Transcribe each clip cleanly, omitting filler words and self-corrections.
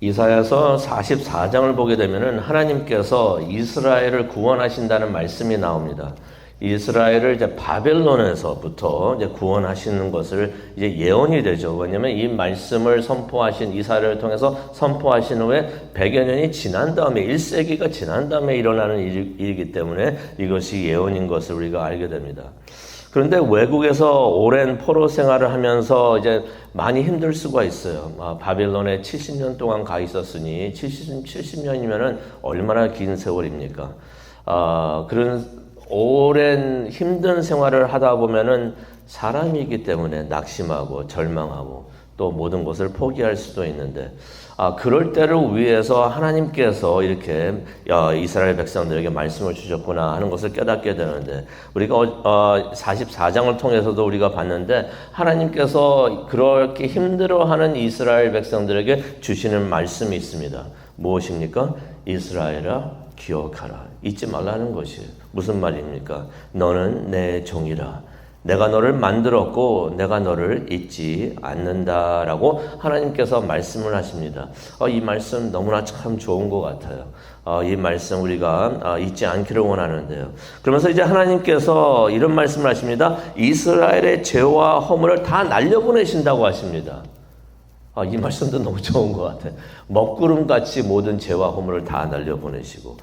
이사야서 44장을 보게 되면은 하나님께서 이스라엘을 구원하신다는 말씀이 나옵니다. 이스라엘을 이제 바벨론에서부터 이제 구원하시는 것을 이제 예언이 되죠. 왜냐하면 이 말씀을 선포하신 이사야를 통해서 선포하신 후에 100여 년이 지난 다음에 1세기가 지난 다음에 일어나는 일이기 때문에 이것이 예언인 것을 우리가 알게 됩니다. 그런데 외국에서 오랜 포로 생활을 하면서 이제 많이 힘들 수가 있어요. 바벨론에 70년 동안 가 있었으니 70년이면은 얼마나 긴 세월입니까? 그런 오랜 힘든 생활을 하다 보면은 사람이기 때문에 낙심하고 절망하고 또 모든 것을 포기할 수도 있는데 그럴 때를 위해서 하나님께서 이렇게 이스라엘 백성들에게 말씀을 주셨구나 하는 것을 깨닫게 되는데 우리가 44장을 통해서도 우리가 봤는데 하나님께서 그렇게 힘들어하는 이스라엘 백성들에게 주시는 말씀이 있습니다. 무엇입니까? 이스라엘아 기억하라. 잊지 말라는 것이에요. 무슨 말입니까? 너는 내 종이라. 내가 너를 만들었고 내가 너를 잊지 않는다라고 하나님께서 말씀을 하십니다. 이 말씀 너무나 참 좋은 것 같아요. 이 말씀 우리가 잊지 않기를 원하는데요. 그러면서 이제 하나님께서 이런 말씀을 하십니다. 이스라엘의 죄와 허물을 다 날려보내신다고 하십니다. 이 말씀도 너무 좋은 것 같아요. 먹구름같이 모든 죄와 허물을 다 날려보내시고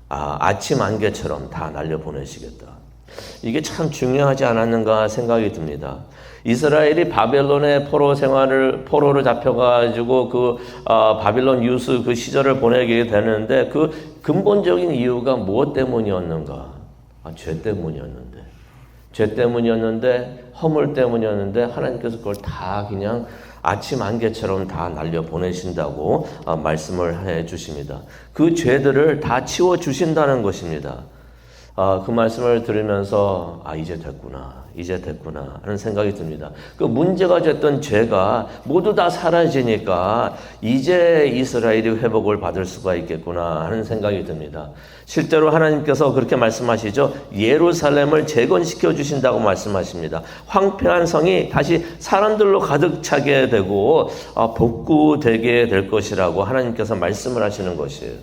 아침 안개처럼 다 날려보내시겠다. 이게 참 중요하지 않았는가 생각이 듭니다. 이스라엘이 바벨론의 포로로 잡혀가지고 바빌론 유수 그 시절을 보내게 되는데 그 근본적인 이유가 무엇 때문이었는가? 죄 때문이었는데. 죄 때문이었는데, 허물 때문이었는데, 하나님께서 그걸 다 그냥 아침 안개처럼 다 날려보내신다고 말씀을 해 주십니다. 그 죄들을 다 치워주신다는 것입니다. 그 말씀을 들으면서 이제 됐구나 하는 생각이 듭니다. 그 문제가 됐던 죄가 모두 다 사라지니까 이제 이스라엘이 회복을 받을 수가 있겠구나 하는 생각이 듭니다. 실제로 하나님께서 그렇게 말씀하시죠. 예루살렘을 재건시켜 주신다고 말씀하십니다. 황폐한 성이 다시 사람들로 가득 차게 되고 복구되게 될 것이라고 하나님께서 말씀을 하시는 것이에요.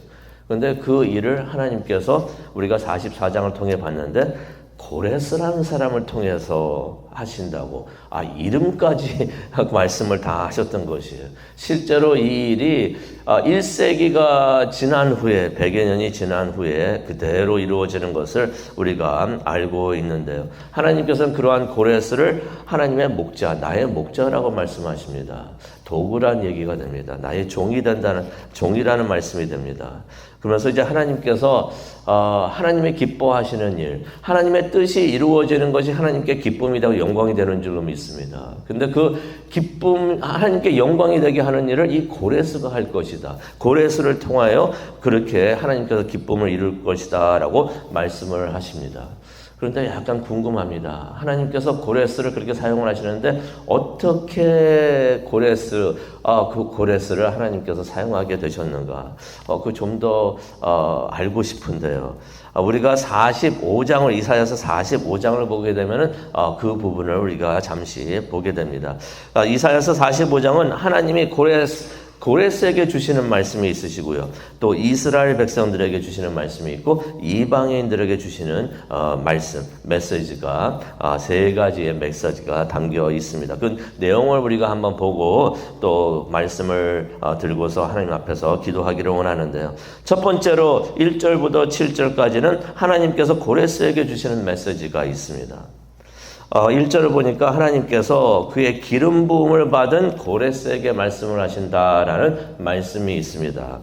그런데 그 일을 하나님께서 우리가 44장을 통해 봤는데 고레스라는 사람을 통해서 하신다고 이름까지 말씀을 다 하셨던 것이에요. 실제로 이 일이 1세기가 지난 후에 100여 년이 지난 후에 그대로 이루어지는 것을 우리가 알고 있는데요. 하나님께서는 그러한 고레스를 하나님의 목자, 나의 목자라고 말씀하십니다. 도구란 얘기가 됩니다. 나의 종이라는 말씀이 됩니다. 그러면서 이제 하나님께서 하나님의 기뻐하시는 일, 하나님의 뜻이 이루어지는 것이 하나님께 기쁨이 되고 영광이 되는 줄로 믿습니다. 근데 그 기쁨, 하나님께 영광이 되게 하는 일을 이 고레스가 할 것이다. 고레스를 통하여 그렇게 하나님께서 기쁨을 이룰 것이다 라고 말씀을 하십니다. 그런데 약간 궁금합니다. 하나님께서 고레스를 그렇게 사용을 하시는데 어떻게 그 고레스를 하나님께서 사용하게 되셨는가? 그 좀 더 알고 싶은데요. 우리가 이사야서 45장을 보게 되면은 그 부분을 우리가 잠시 보게 됩니다. 이사야서 45장은 하나님이 고레스에게 주시는 말씀이 있으시고요. 또 이스라엘 백성들에게 주시는 말씀이 있고 이방인들에게 주시는 메시지가 세 가지의 메시지가 담겨 있습니다. 그 내용을 우리가 한번 보고 또 말씀을 들고서 하나님 앞에서 기도하기를 원하는데요. 첫 번째로 1절부터 7절까지는 하나님께서 고레스에게 주시는 메시지가 있습니다. 1절을 보니까 하나님께서 그의 기름 부음을 받은 고레스에게 말씀을 하신다라는 말씀이 있습니다.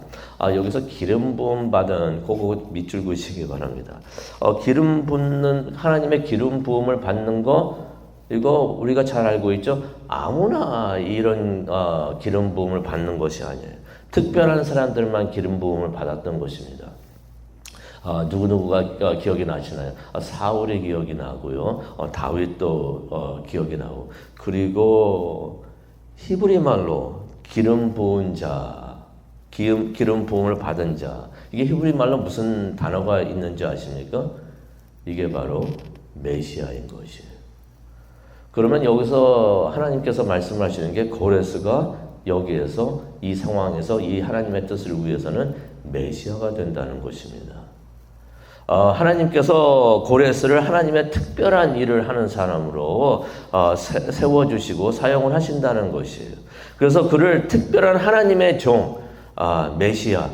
여기서 기름 부음 받은 그거 밑줄 그으시기 바랍니다. 하나님의 기름 부음을 받는 거 이거 우리가 잘 알고 있죠. 아무나 이런 기름 부음을 받는 것이 아니에요. 특별한 사람들만 기름 부음을 받았던 것입니다. 누구누구가 기억이 나시나요? 사울이 기억이 나고요. 다윗도 기억이 나고. 그리고 히브리 말로 기름 부은 자, 기름 부음을 받은 자. 이게 히브리 말로 무슨 단어가 있는지 아십니까? 이게 바로 메시아인 것이에요. 그러면 여기서 하나님께서 말씀하시는 게 고레스가 여기에서 이 상황에서 이 하나님의 뜻을 위해서는 메시아가 된다는 것입니다. 하나님께서 고레스를 하나님의 특별한 일을 하는 사람으로 세워주시고 사용을 하신다는 것이에요. 그래서 그를 특별한 하나님의 종, 메시아,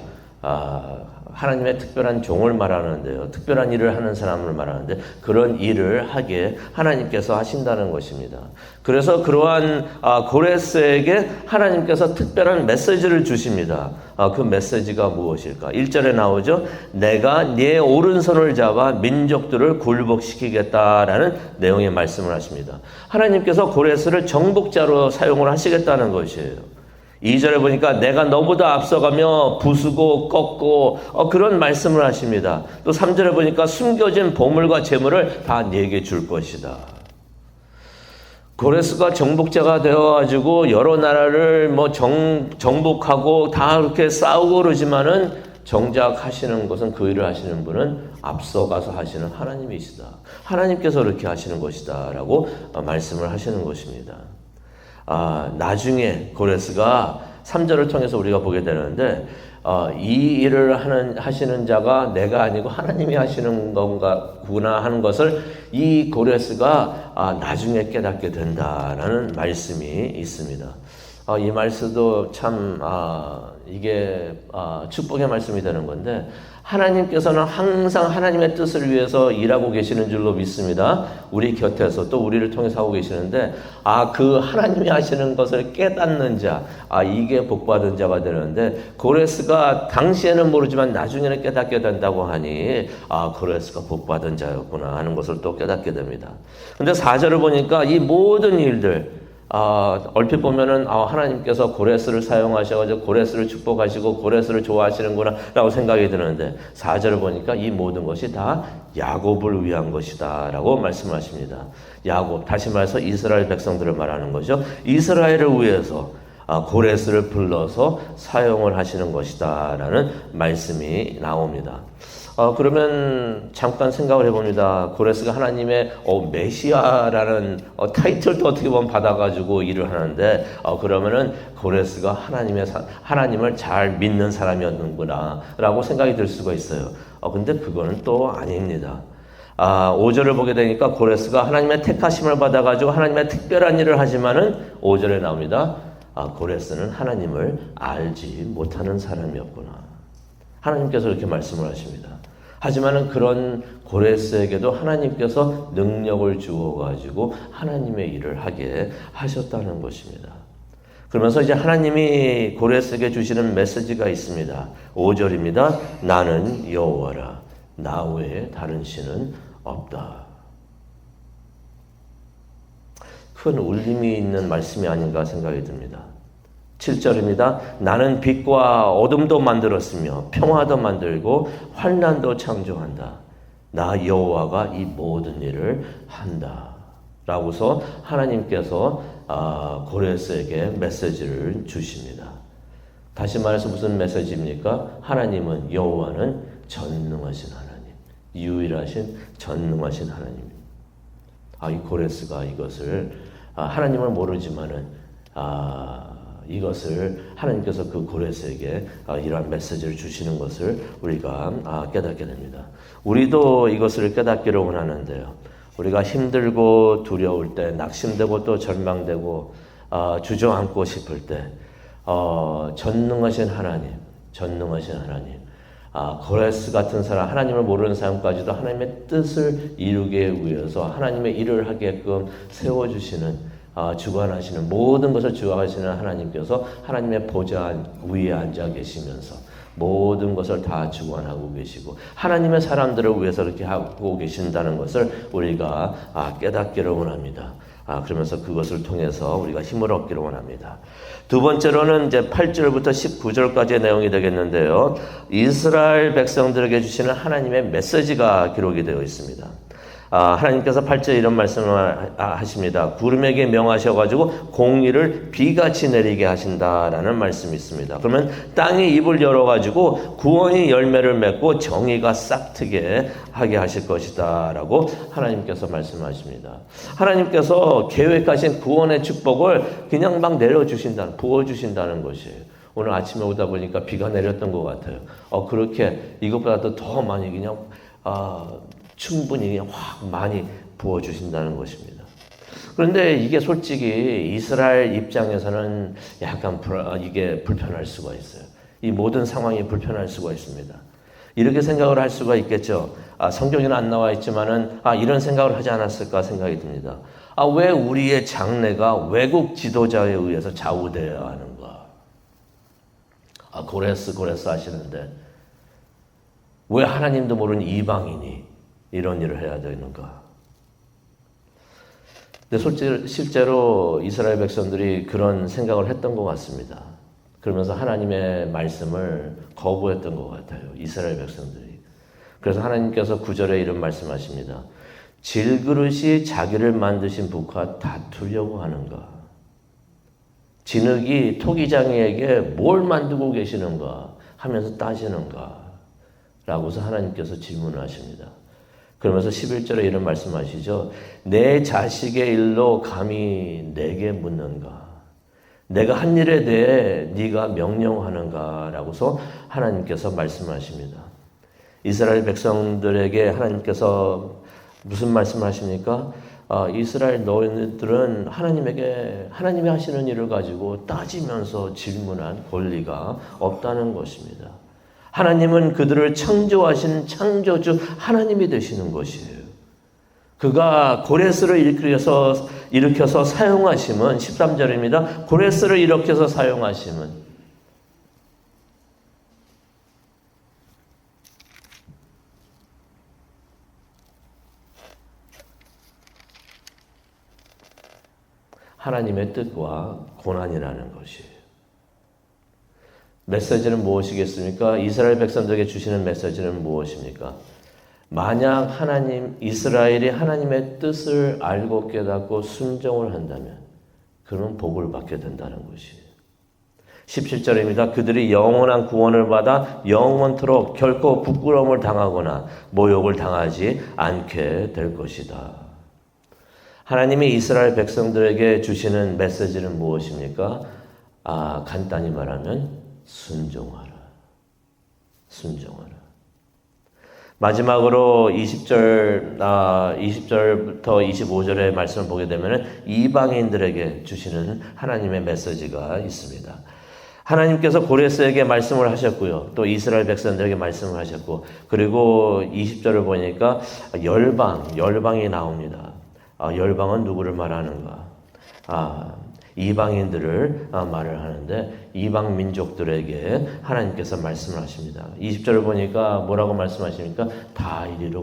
하나님의 특별한 종을 말하는데요. 특별한 일을 하는 사람을 말하는데 그런 일을 하게 하나님께서 하신다는 것입니다. 그래서 그러한 고레스에게 하나님께서 특별한 메시지를 주십니다. 그 메시지가 무엇일까? 1절에 나오죠. 내가 네 오른손을 잡아 민족들을 굴복시키겠다라는 내용의 말씀을 하십니다. 하나님께서 고레스를 정복자로 사용을 하시겠다는 것이에요. 2절에 보니까 내가 너보다 앞서가며 부수고 꺾고 그런 말씀을 하십니다. 또 3절에 보니까 숨겨진 보물과 재물을 다 네게 줄 것이다. 고레스가 정복자가 되어가지고 여러 나라를 정복하고 다 그렇게 싸우고 그러지만은 정작 하시는 것은 그 일을 하시는 분은 앞서가서 하시는 하나님이시다. 하나님께서 그렇게 하시는 것이다 라고 말씀을 하시는 것입니다. 나중에 고레스가 3절을 통해서 우리가 보게 되는데 이 일을 하시는 자가 내가 아니고 하나님이 하시는 건가구나 하는 것을 이 고레스가 나중에 깨닫게 된다라는 말씀이 있습니다. 이 말씀도 참 이게 축복의 말씀이 되는 건데 하나님께서는 항상 하나님의 뜻을 위해서 일하고 계시는 줄로 믿습니다. 우리 곁에서 또 우리를 통해서 하고 계시는데 그 하나님이 하시는 것을 깨닫는 자, 이게 복받은 자가 되는데 고레스가 당시에는 모르지만 나중에는 깨닫게 된다고 하니 고레스가 복받은 자였구나 하는 것을 또 깨닫게 됩니다. 근데 4절을 보니까 이 모든 일들 얼핏 보면은 하나님께서 고레스를 사용하셔가지고 고레스를 축복하시고 고레스를 좋아하시는구나 라고 생각이 드는데 4절을 보니까 이 모든 것이 다 야곱을 위한 것이다 라고 말씀하십니다. 야곱, 다시 말해서 이스라엘 백성들을 말하는 거죠. 이스라엘을 위해서 고레스를 불러서 사용을 하시는 것이다 라는 말씀이 나옵니다. 그러면 잠깐 생각을 해봅니다. 고레스가 하나님의 메시아라는 타이틀도 어떻게 보면 받아가지고 일을 하는데 그러면은 고레스가 하나님을 잘 믿는 사람이었는구나 라고 생각이 들 수가 있어요. 근데 그거는 또 아닙니다. 5절을 보게 되니까 고레스가 하나님의 택하심을 받아가지고 하나님의 특별한 일을 하지만은 5절에 나옵니다. 고레스는 하나님을 알지 못하는 사람이었구나. 하나님께서 이렇게 말씀을 하십니다. 하지만은 그런 고레스에게도 하나님께서 능력을 주어가지고 하나님의 일을 하게 하셨다는 것입니다. 그러면서 이제 하나님이 고레스에게 주시는 메시지가 있습니다. 5절입니다. 나는 여호와라. 나 외에 다른 신은 없다. 큰 울림이 있는 말씀이 아닌가 생각이 듭니다. 7절입니다. 나는 빛과 어둠도 만들었으며 평화도 만들고 환난도 창조한다. 나 여호와가 이 모든 일을 한다. 라고서 하나님께서 고레스에게 메시지를 주십니다. 다시 말해서 무슨 메시지입니까? 하나님은 여호와는 전능하신 하나님, 유일하신 전능하신 하나님입니다. 이 고레스가 이것을 하나님을 모르지만은 이것을 하나님께서 그 고레스에게 이러한 메시지를 주시는 것을 우리가 깨닫게 됩니다. 우리도 이것을 깨닫기를 원하는데요. 우리가 힘들고 두려울 때, 낙심되고 또 절망되고 주저앉고 싶을 때 전능하신 하나님, 고레스 같은 사람, 하나님을 모르는 사람까지도 하나님의 뜻을 이루기 위해서 하나님의 일을 하게끔 세워주시는 주관하시는 모든 것을 주관하시는 하나님께서 하나님의 보좌 위에 앉아 계시면서 모든 것을 다 주관하고 계시고 하나님의 사람들을 위해서 이렇게 하고 계신다는 것을 우리가 깨닫기를 원합니다. 그러면서 그것을 통해서 우리가 힘을 얻기를 원합니다. 두 번째로는 이제 8절부터 19절까지의 내용이 되겠는데요. 이스라엘 백성들에게 주시는 하나님의 메시지가 기록이 되어 있습니다. 하나님께서 8절에 이런 말씀을 하십니다. 구름에게 명하셔가지고 공의를 비같이 내리게 하신다라는 말씀이 있습니다. 그러면 땅이 입을 열어가지고 구원이 열매를 맺고 정의가 싹트게 하게 하실 것이다 라고 하나님께서 말씀하십니다. 하나님께서 계획하신 구원의 축복을 그냥 막 내려주신다는, 부어주신다는 것이에요. 오늘 아침에 오다 보니까 비가 내렸던 것 같아요. 그렇게 이것보다도 더 많이 그냥 충분히 그냥 확 많이 부어주신다는 것입니다. 그런데 이게 솔직히 이스라엘 입장에서는 약간 이게 불편할 수가 있어요. 이 모든 상황이 불편할 수가 있습니다. 이렇게 생각을 할 수가 있겠죠. 성경에는 안 나와 있지만은 이런 생각을 하지 않았을까 생각이 듭니다. 왜 우리의 장래가 외국 지도자에 의해서 좌우되어야 하는가? 고레스 하시는데 왜 하나님도 모르는 이방인이 이런 일을 해야 되는가? 근데 실제로 이스라엘 백성들이 그런 생각을 했던 것 같습니다. 그러면서 하나님의 말씀을 거부했던 것 같아요. 이스라엘 백성들이. 그래서 하나님께서 9절에 이런 말씀하십니다. 질그릇이 자기를 만드신 북과 다투려고 하는가? 진흙이 토기장이에게 뭘 만들고 계시는가 하면서 따지는가? 라고서 하나님께서 질문을 하십니다. 그러면서 11절에 이런 말씀하시죠. 내 자식의 일로 감히 내게 묻는가? 내가 한 일에 대해 네가 명령하는가? 라고서 하나님께서 말씀하십니다. 이스라엘 백성들에게 하나님께서 무슨 말씀을 하십니까? 이스라엘 너희들은 하나님이 하시는 일을 가지고 따지면서 질문할 권리가 없다는 것입니다. 하나님은 그들을 창조하신 창조주 하나님이 되시는 것이에요. 그가 고레스를 일으켜서 사용하심은 13절입니다. 고레스를 일으켜서 사용하심은 하나님의 뜻과 고난이라는 것이에요. 메시지는 무엇이겠습니까? 이스라엘 백성들에게 주시는 메시지는 무엇입니까? 만약 이스라엘이 하나님의 뜻을 알고 깨닫고 순종을 한다면 그러면 복을 받게 된다는 것이에요. 17절입니다. 그들이 영원한 구원을 받아 영원토록 결코 부끄러움을 당하거나 모욕을 당하지 않게 될 것이다. 하나님이 이스라엘 백성들에게 주시는 메시지는 무엇입니까? 간단히 말하면 순종하라. 마지막으로 20절부터 25절의 말씀을 보게 되면 이방인들에게 주시는 하나님의 메시지가 있습니다. 하나님께서 고레스에게 말씀을 하셨고요. 또 이스라엘 백성들에게 말씀을 하셨고, 그리고 20절을 보니까 열방이 나옵니다. 열방은 누구를 말하는가? 이방인들을 말을 하는데 이방 민족들에게 하나님께서 말씀을 하십니다. 20절을 보니까 뭐라고 말씀하십니까? 다 이리로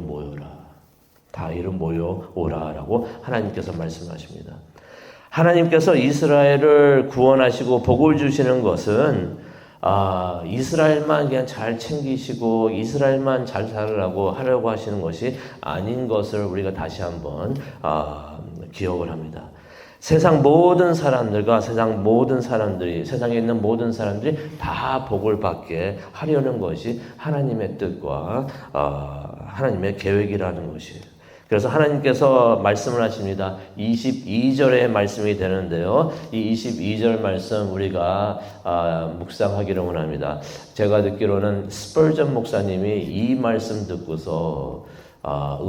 모여오라 라고 하나님께서 말씀하십니다. 하나님께서 이스라엘을 구원하시고 복을 주시는 것은 이스라엘만 그냥 잘 챙기시고 이스라엘만 잘 살으라고 하려고 하시는 것이 아닌 것을 우리가 다시 한번 기억을 합니다. 세상에 있는 모든 사람들이 다 복을 받게 하려는 것이 하나님의 뜻과 하나님의 계획이라는 것이에요. 그래서 하나님께서 말씀을 하십니다. 22절의 말씀이 되는데요. 이 22절 말씀 우리가 묵상하기를 원합니다. 제가 듣기로는 스펄전 목사님이 이 말씀 듣고서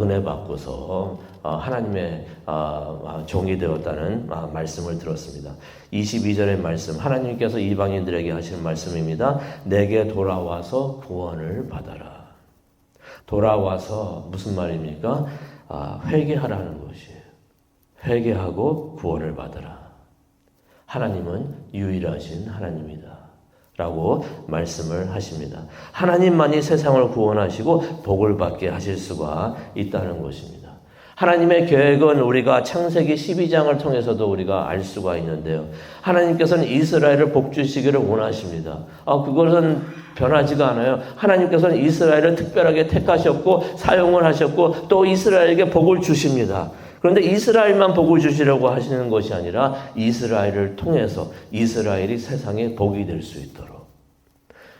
은혜 받고서 하나님의 종이 되었다는 말씀을 들었습니다. 22절의 말씀, 하나님께서 이방인들에게 하시는 말씀입니다. 내게 돌아와서 구원을 받아라. 돌아와서 무슨 말입니까? 회개하라는 것이에요. 회개하고 구원을 받아라. 하나님은 유일하신 하나님이다 라고 말씀을 하십니다. 하나님만이 세상을 구원하시고 복을 받게 하실 수가 있다는 것입니다. 하나님의 계획은 우리가 창세기 12장을 통해서도 우리가 알 수가 있는데요. 하나님께서는 이스라엘을 복주시기를 원하십니다. 그것은 변하지가 않아요. 하나님께서는 이스라엘을 특별하게 택하셨고 사용을 하셨고 또 이스라엘에게 복을 주십니다. 그런데 이스라엘만 복을 주시려고 하시는 것이 아니라 이스라엘을 통해서 이스라엘이 세상에 복이 될 수 있도록.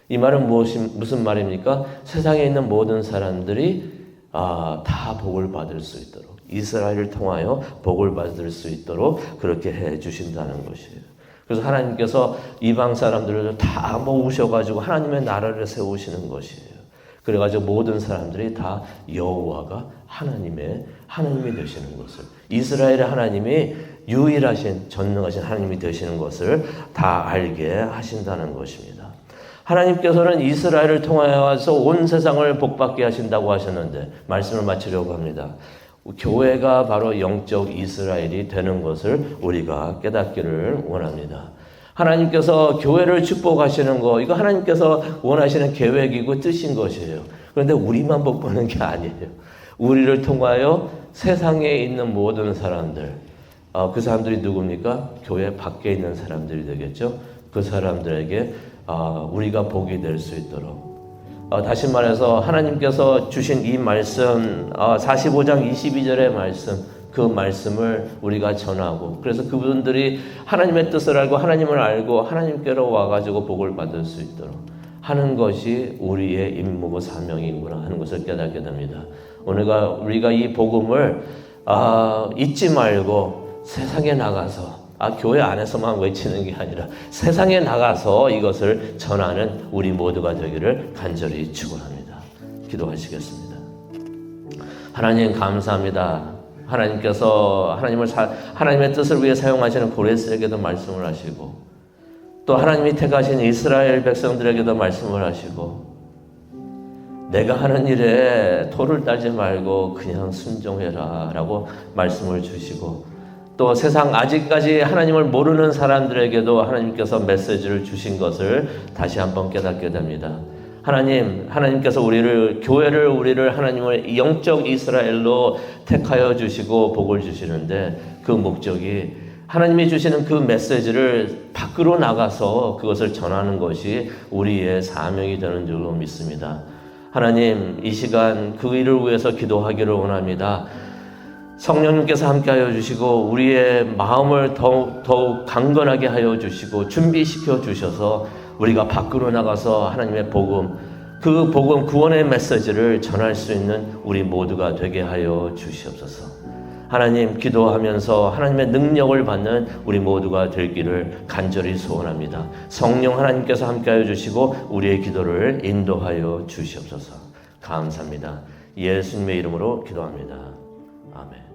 이 말은 무슨 말입니까? 세상에 있는 모든 사람들이 다 복을 받을 수 있도록, 이스라엘을 통하여 복을 받을 수 있도록 그렇게 해 주신다는 것이에요. 그래서 하나님께서 이방 사람들을 다 모으셔가지고 하나님의 나라를 세우시는 것이에요. 그래가지고 모든 사람들이 다 여호와가 하나님이 되시는 것을, 이스라엘의 하나님이 유일하신 전능하신 하나님이 되시는 것을 다 알게 하신다는 것입니다. 하나님께서는 이스라엘을 통하여서 온 세상을 복받게 하신다고 하셨는데 말씀을 마치려고 합니다. 교회가 바로 영적 이스라엘이 되는 것을 우리가 깨닫기를 원합니다. 하나님께서 교회를 축복하시는 거, 이거 하나님께서 원하시는 계획이고 뜻인 것이에요. 그런데 우리만 복받는 게 아니에요. 우리를 통하여 세상에 있는 모든 사람들, 그 사람들이 누굽니까? 교회 밖에 있는 사람들이 되겠죠. 그 사람들에게 우리가 복이 될 수 있도록, 다시 말해서 하나님께서 주신 이 말씀, 45장 22절의 말씀, 그 말씀을 우리가 전하고, 그래서 그분들이 하나님의 뜻을 알고 하나님을 알고 하나님께로 와가지고 복을 받을 수 있도록 하는 것이 우리의 임무고 사명이구나 하는 것을 깨닫게 됩니다. 우리가 이 복음을 잊지 말고 세상에 나가서, 교회 안에서만 외치는 게 아니라 세상에 나가서 이것을 전하는 우리 모두가 되기를 간절히 축원합니다. 기도하시겠습니다. 하나님 감사합니다. 하나님께서 하나님의 뜻을 위해 사용하시는 고레스에게도 말씀을 하시고, 또 하나님이 택하신 이스라엘 백성들에게도 말씀을 하시고, 내가 하는 일에 토를 따지 말고 그냥 순종해라 라고 말씀을 주시고, 또 세상 아직까지 하나님을 모르는 사람들에게도 하나님께서 메시지를 주신 것을 다시 한번 깨닫게 됩니다. 하나님께서 교회를 하나님을 영적 이스라엘로 택하여 주시고 복을 주시는데, 그 목적이 하나님이 주시는 그 메시지를 밖으로 나가서 그것을 전하는 것이 우리의 사명이 되는 줄로 믿습니다. 하나님, 이 시간 그 일을 위해서 기도하기를 원합니다. 성령님께서 함께하여 주시고 우리의 마음을 더욱 강건하게 하여 주시고 준비시켜 주셔서 우리가 밖으로 나가서 하나님의 복음, 그 복음 구원의 메시지를 전할 수 있는 우리 모두가 되게 하여 주시옵소서. 하나님, 기도하면서 하나님의 능력을 받는 우리 모두가 되기를 간절히 소원합니다. 성령 하나님께서 함께하여 주시고 우리의 기도를 인도하여 주시옵소서. 감사합니다. 예수님의 이름으로 기도합니다. 아멘.